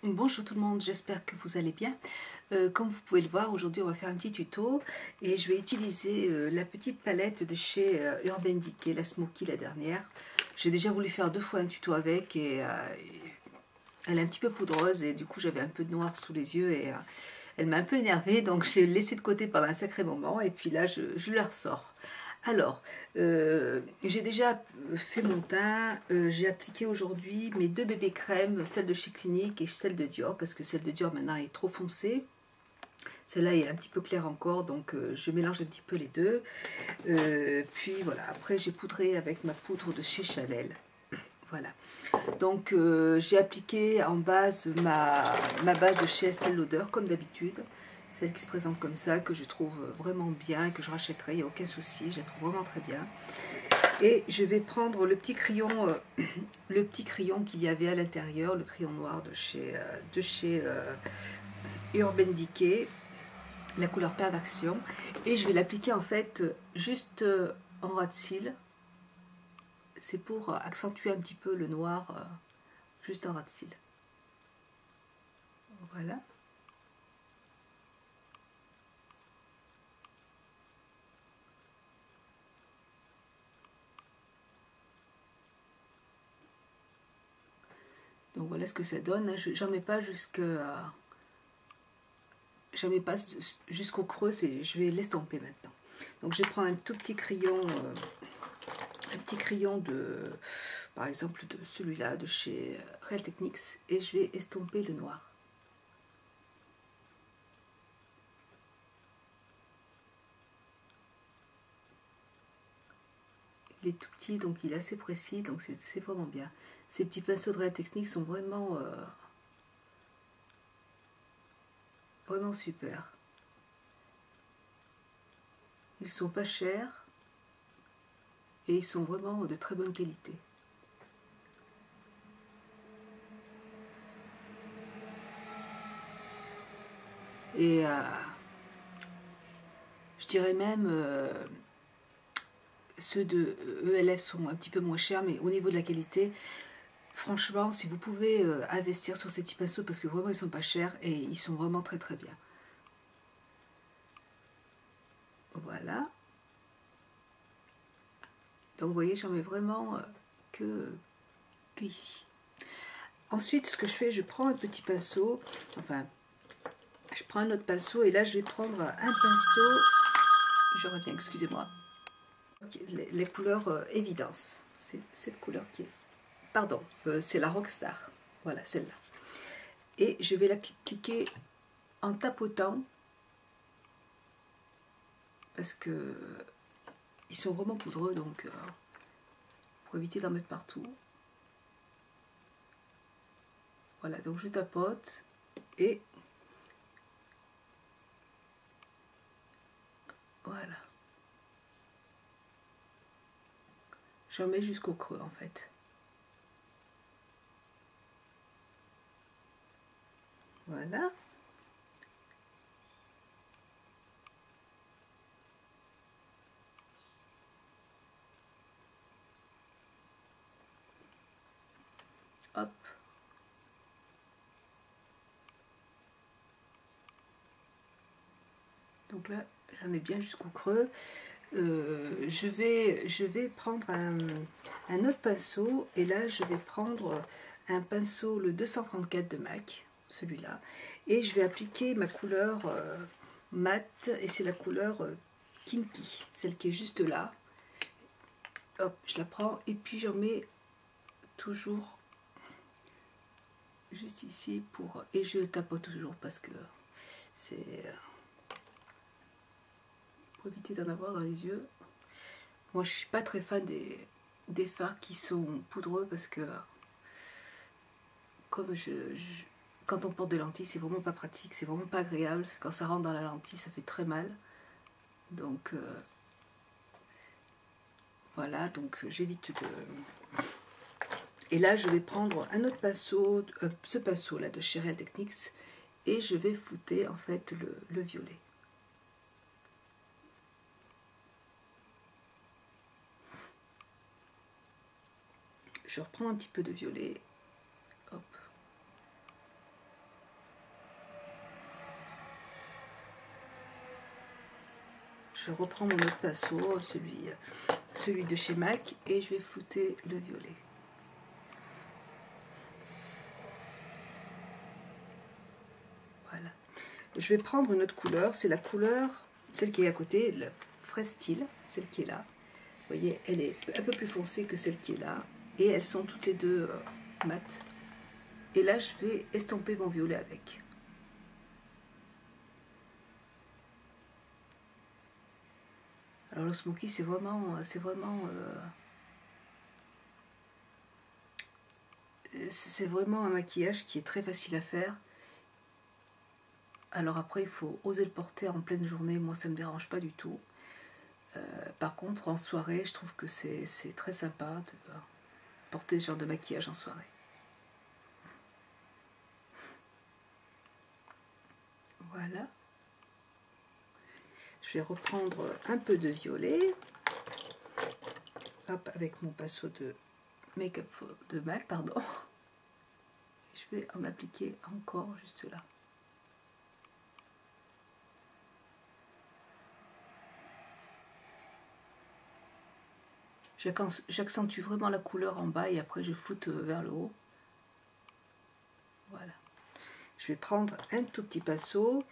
Bonjour tout le monde, j'espère que vous allez bien. Comme vous pouvez le voir, aujourd'hui on va faire un petit tuto et je vais utiliser la petite palette de chez Urban Decay, la Smoky, la dernière. J'ai déjà voulu faire 2 fois un tuto avec et elle est un petit peu poudreuse et du coup j'avais un peu de noir sous les yeux et elle m'a un peu énervée, donc j'ai laissé de côté pendant un sacré moment et puis là je la ressors. Alors, j'ai déjà fait mon teint, j'ai appliqué aujourd'hui mes 2 bébés crèmes, celle de chez Clinique et celle de Dior, parce que celle de Dior maintenant est trop foncée. Celle-là est un petit peu claire encore, donc je mélange un petit peu les deux. Puis voilà, après j'ai poudré avec ma poudre de chez Chanel. Voilà. Donc j'ai appliqué en base ma base de chez Estée Lauder, comme d'habitude. Celle qui se présente comme ça, que je trouve vraiment bien, que je rachèterai, il n'y a aucun souci, je la trouve vraiment très bien. Et je vais prendre le petit crayon qu'il y avait à l'intérieur, le crayon noir de chez Urban Decay, la couleur Perfection, et je vais l'appliquer en fait juste en ras de cils. C'est pour accentuer un petit peu le noir, juste en ras de cils. Voilà. Donc voilà ce que ça donne. J'en mets pas jusqu'au creux, je vais l'estomper maintenant. Donc je vais prendre un tout petit crayon, par exemple de celui-là de chez Real Techniques, et je vais estomper le noir. Il est tout petit, donc il est assez précis, donc c'est vraiment bien. Ces petits pinceaux de Real Techniques sont vraiment super. Ils sont pas chers et ils sont vraiment de très bonne qualité. Et je dirais même ceux de ELF sont un petit peu moins chers, mais au niveau de la qualité, franchement, si vous pouvez investir sur ces petits pinceaux, parce que vraiment ils sont pas chers et ils sont vraiment très très bien. Voilà. Donc vous voyez, j'en mets vraiment que ici. Ensuite, ce que je fais, je prends un petit pinceau, enfin, je prends un autre pinceau et là je vais prendre un pinceau, je reviens, excusez-moi, les couleurs Évidence, c'est cette couleur qui est, pardon, c'est la Rockstar, voilà celle-là. Et je vais l'appliquer en tapotant, parce que ils sont vraiment poudreux, donc pour éviter d'en mettre partout. Voilà, donc je tapote et voilà. J'en mets jusqu'au creux en fait. Voilà. Hop. Donc là, j'en ai bien jusqu'au creux. Je vais prendre un autre pinceau et là je vais prendre un pinceau, le 234 de MAC, celui-là, et je vais appliquer ma couleur mat, et c'est la couleur Kinky, celle qui est juste là. Hop, je la prends et puis j'en mets toujours juste ici et je tapote toujours parce que c'est pour éviter d'en avoir dans les yeux. Moi je suis pas très fan des fards qui sont poudreux parce que comme quand on porte des lentilles, c'est vraiment pas pratique, c'est vraiment pas agréable. Quand ça rentre dans la lentille, ça fait très mal. Donc voilà, donc j'évite de... Et là, je vais prendre un autre pinceau, ce pinceau-là de chez Real Techniques, et je vais flouter en fait le violet. Je reprends un petit peu de violet. Hop. je reprends mon autre pinceau, celui de chez MAC, et je vais flouter le violet. Voilà. Je vais prendre une autre couleur, c'est la couleur, celle qui est à côté, le Fraise Style, celle qui est là. Vous voyez, elle est un peu plus foncée que celle qui est là, et elles sont toutes les deux mates. Et là, je vais estomper mon violet avec. Alors le smoky, c'est vraiment un maquillage qui est très facile à faire. Alors après, il faut oser le porter en pleine journée. Moi, ça ne me dérange pas du tout. Par contre, en soirée, je trouve que c'est très sympa de porter ce genre de maquillage en soirée. Voilà. Je vais reprendre un peu de violet. Hop, avec mon pinceau de make-up de MAC, pardon. Je vais en appliquer encore juste là. J'accentue vraiment la couleur en bas et après je floute vers le haut. Voilà. Je vais prendre un tout petit pinceau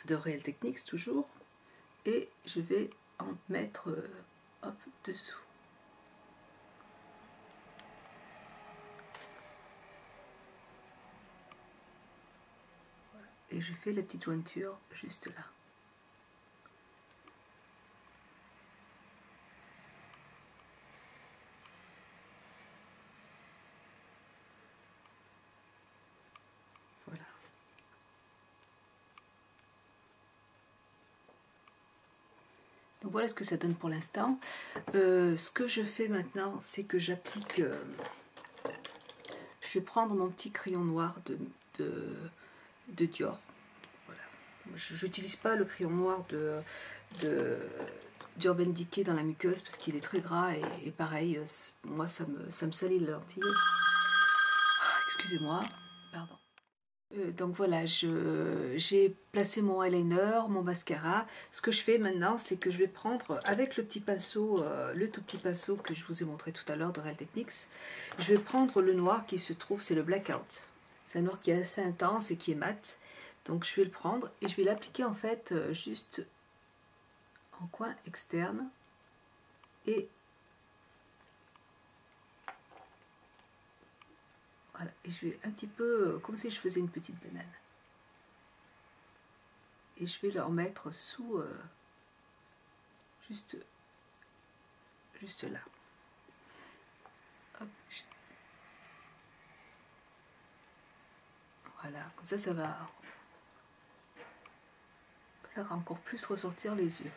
de Real Techniques toujours et je vais en mettre hop, dessous. Voilà. Et je fais la petite jointure juste là. Voilà. Donc voilà ce que ça donne pour l'instant. Ce que je fais maintenant, c'est que j'applique... je vais prendre mon petit crayon noir de Dior. Voilà. Je n'utilise pas le crayon noir d'Urban Decay dans la muqueuse parce qu'il est très gras et pareil, moi ça me salit la lentille. Excusez-moi, pardon. Donc voilà, j'ai placé mon eyeliner, mon mascara. Ce que je fais maintenant, c'est que je vais prendre avec le petit pinceau, le tout petit pinceau que je vous ai montré tout à l'heure de Real Techniques, je vais prendre le noir qui se trouve, c'est le Blackout. C'est un noir qui est assez intense et qui est mat. Donc je vais le prendre et je vais l'appliquer en fait juste en coin externe et voilà, et je vais un petit peu comme si je faisais une petite banane. Et je vais le remettre sous juste là. Hop. Voilà, comme ça va faire encore plus ressortir les yeux.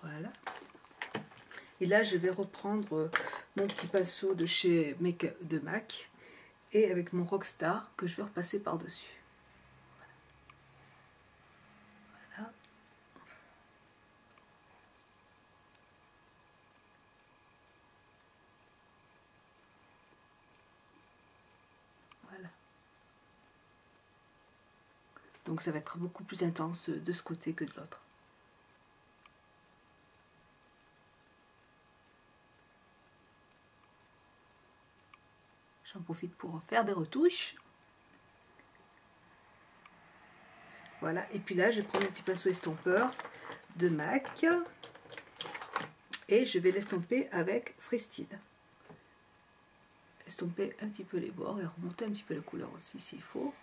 Voilà. Et là, je vais reprendre mon petit pinceau de chez MAC et avec mon Rockstar que je vais repasser par-dessus. Voilà. Voilà. Donc ça va être beaucoup plus intense de ce côté que de l'autre. J'en profite pour faire des retouches. Voilà, et puis là, je prends mon petit pinceau estompeur de MAC et je vais l'estomper avec Fraise Style. Estomper un petit peu les bords et remonter un petit peu la couleur aussi s'il faut.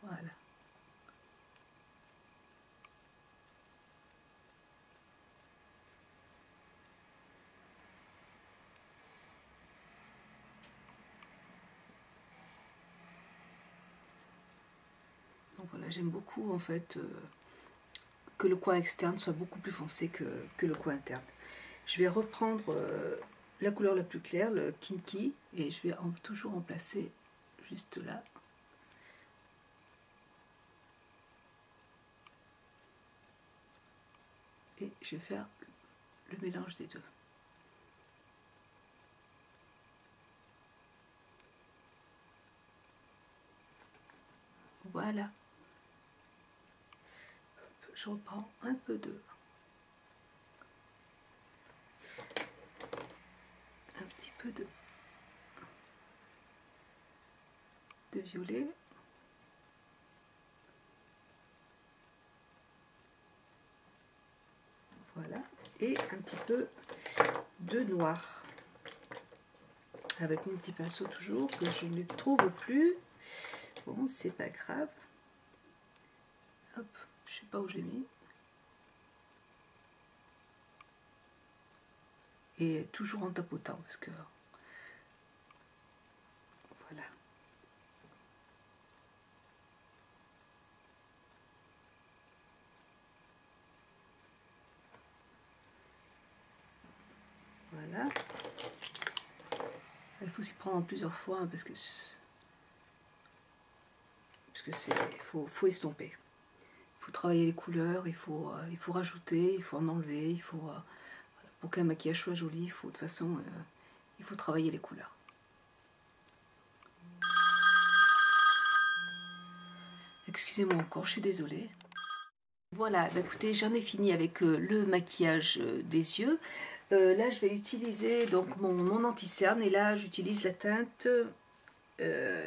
Voilà. Donc voilà, j'aime beaucoup en fait que le coin externe soit beaucoup plus foncé que le coin interne. Je vais reprendre la couleur la plus claire, le Kinky, et je vais toujours en placer juste là. Et je vais faire le mélange des deux. Voilà. Hop, je reprends un peu un petit peu de violet. Voilà. Et un petit peu de noir. Avec mon petit pinceau toujours, que je ne trouve plus. Bon, c'est pas grave. Hop, je sais pas où j'ai mis. Et toujours en tapotant, parce que... Voilà. Voilà. Il faut s'y prendre en plusieurs fois, hein, parce que c'est... faut estomper. Il faut travailler les couleurs, il faut rajouter, il faut en enlever, il faut... pour qu'un maquillage soit joli, il faut de toute façon... il faut travailler les couleurs. Excusez-moi encore, je suis désolée. Voilà, bah écoutez, j'en ai fini avec le maquillage des yeux. Là, je vais utiliser donc mon anti-cerne, et là, j'utilise la teinte,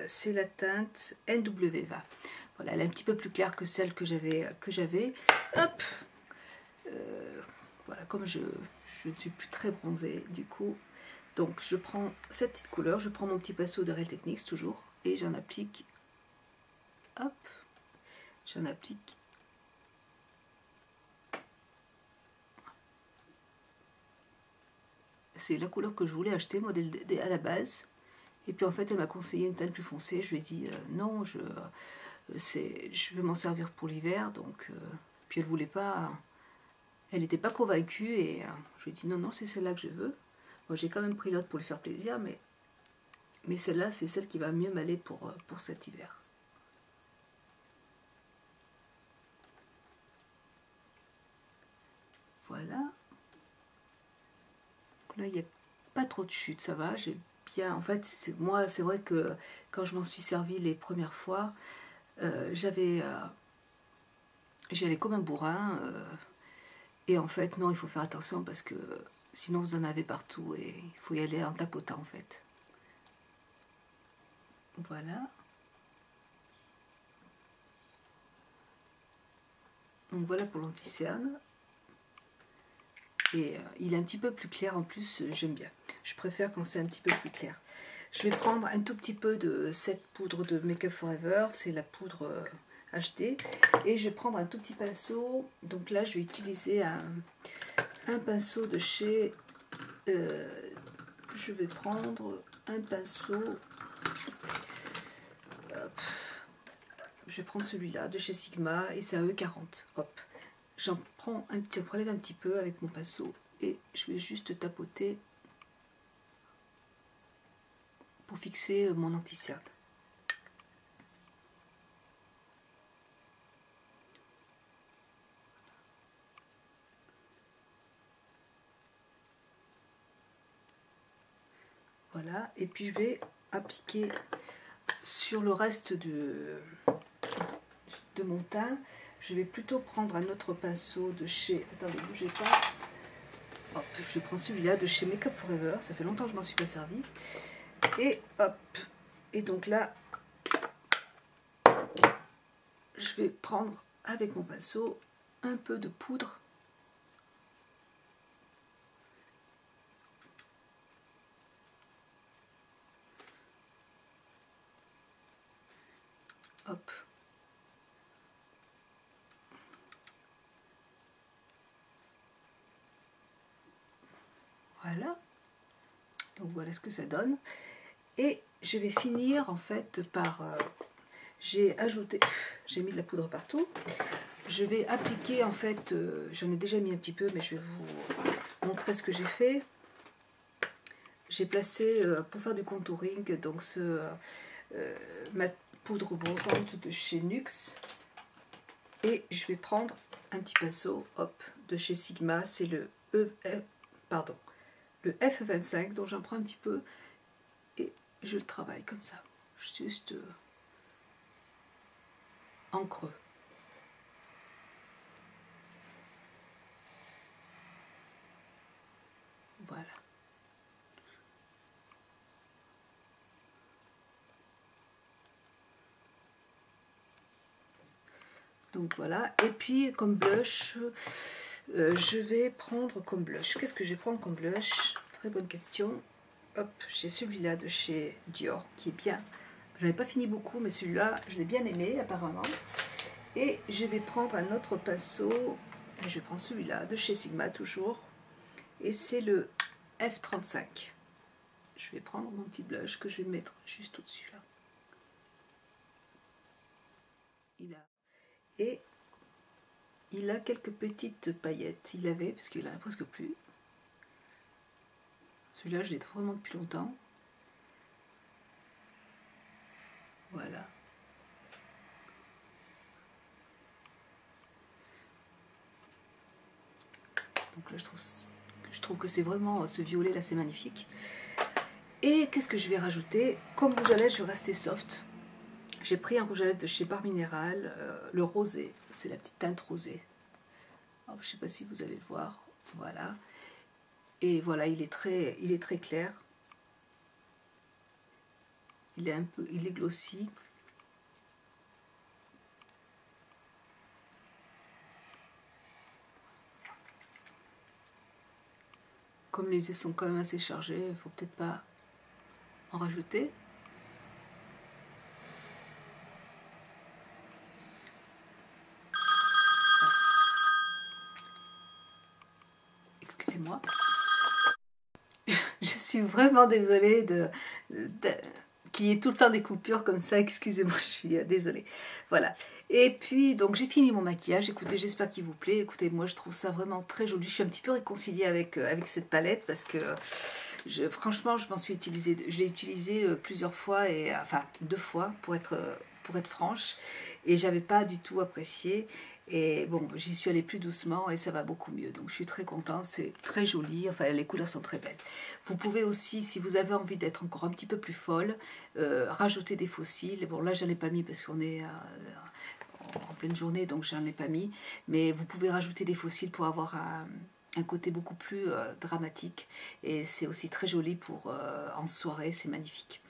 c'est la teinte NW20. Voilà, elle est un petit peu plus claire que celle que j'avais. Hop, voilà, comme je ne suis plus très bronzée, du coup. Donc, je prends cette petite couleur, je prends mon petit pinceau de Real Techniques, toujours, et j'en applique, hop, j'en applique. C'est la couleur que je voulais acheter, moi, à la base. Et puis, en fait, elle m'a conseillé une teinte plus foncée. Je lui ai dit, non, je vais m'en servir pour l'hiver. Donc, puis elle voulait pas... Elle n'était pas convaincue. Et je lui ai dit, non, non, c'est celle-là que je veux. Moi, j'ai quand même pris l'autre pour lui faire plaisir. Mais celle-là, c'est celle qui va mieux m'aller pour cet hiver. Voilà. Là, il n'y a pas trop de chute, ça va, j'ai bien... En fait, moi, c'est vrai que quand je m'en suis servi les premières fois, j'allais comme un bourrin. Et en fait, non, il faut faire attention parce que sinon vous en avez partout et il faut y aller en tapotant, en fait. Voilà. Donc voilà pour l'anti-cerne. Et il est un petit peu plus clair en plus, j'aime bien. Je préfère quand c'est un petit peu plus clair. Je vais prendre un tout petit peu de cette poudre de Make Up For Ever, c'est la poudre HD. Et je vais prendre un tout petit pinceau. Donc là, je vais utiliser un pinceau de chez... je vais prendre un pinceau... je vais prendre celui-là de chez Sigma et c'est à E40. Hop. J'en prends un petit, prélève un petit peu avec mon pinceau et je vais juste tapoter pour fixer mon anti-cerne. Voilà, et puis je vais appliquer sur le reste de mon teint. Je vais plutôt prendre un autre pinceau de chez... Attendez, bougez pas. Hop, je vais prendre celui-là de chez Make Up For Ever. Ça fait longtemps que je m'en suis pas servi. Et hop. Et donc là, je vais prendre avec mon pinceau un peu de poudre. Hop. Voilà. Donc voilà ce que ça donne. Et je vais finir en fait par... j'ai mis de la poudre partout. Je vais appliquer en fait, j'en ai déjà mis un petit peu, mais je vais montrer ce que j'ai fait. J'ai placé pour faire du contouring donc ma poudre bronzante de chez NYX. Et je vais prendre un petit pinceau, hop, de chez Sigma, c'est le le F25, donc j'en prends un petit peu et je le travaille comme ça, juste en creux. Voilà. Donc voilà, et puis comme blush, je vais prendre comme blush. Qu'est-ce que je vais prendre comme blush? Très bonne question. Hop, j'ai celui-là de chez Dior qui est bien. Je n'avais pas fini beaucoup, mais celui-là, je l'ai bien aimé apparemment. Et je vais prendre un autre pinceau. Je vais prendre celui-là de chez Sigma toujours. Et c'est le F35. Je vais prendre mon petit blush que je vais mettre juste au-dessus là. Et il a quelques petites paillettes. Il avait, parce qu'il en a presque plus. Celui-là, je l'ai vraiment depuis longtemps. Voilà. Donc là, je trouve que c'est vraiment, ce violet là, c'est magnifique. Et qu'est-ce que je vais rajouter? Comme rouge à lèvres, je vais rester soft. J'ai pris un rouge à lèvres de chez Bar Minéral, le rosé. C'est la petite teinte rosée. Alors, je ne sais pas si vous allez le voir. Voilà. Et voilà, il est très clair. Il est glossy. Comme les yeux sont quand même assez chargés, il ne faut peut-être pas en rajouter. Excusez-moi. Je suis vraiment désolée qu'il y ait tout le temps des coupures comme ça. Excusez-moi, je suis désolée. Voilà. Et puis, donc, j'ai fini mon maquillage. Écoutez, j'espère qu'il vous plaît. Écoutez, moi, je trouve ça vraiment très joli. Je suis un petit peu réconciliée avec cette palette parce que, franchement, je l'ai utilisée plusieurs fois, enfin, 2 fois pour être franche. Et j'avais pas du tout apprécié. Et bon, j'y suis allée plus doucement et ça va beaucoup mieux. Donc je suis très contente, c'est très joli, enfin les couleurs sont très belles. Vous pouvez aussi, si vous avez envie d'être encore un petit peu plus folle, rajouter des faux cils. Bon là j'en ai pas mis parce qu'on est en pleine journée, donc j'en ai pas mis. Mais vous pouvez rajouter des faux cils pour avoir un côté beaucoup plus dramatique. Et c'est aussi très joli pour en soirée, c'est magnifique.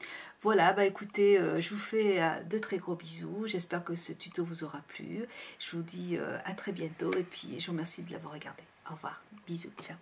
Voilà, bah écoutez, je vous fais de très gros bisous. J'espère que ce tuto vous aura plu. Je vous dis à très bientôt et puis je vous remercie de l'avoir regardé. Au revoir, bisous, ciao.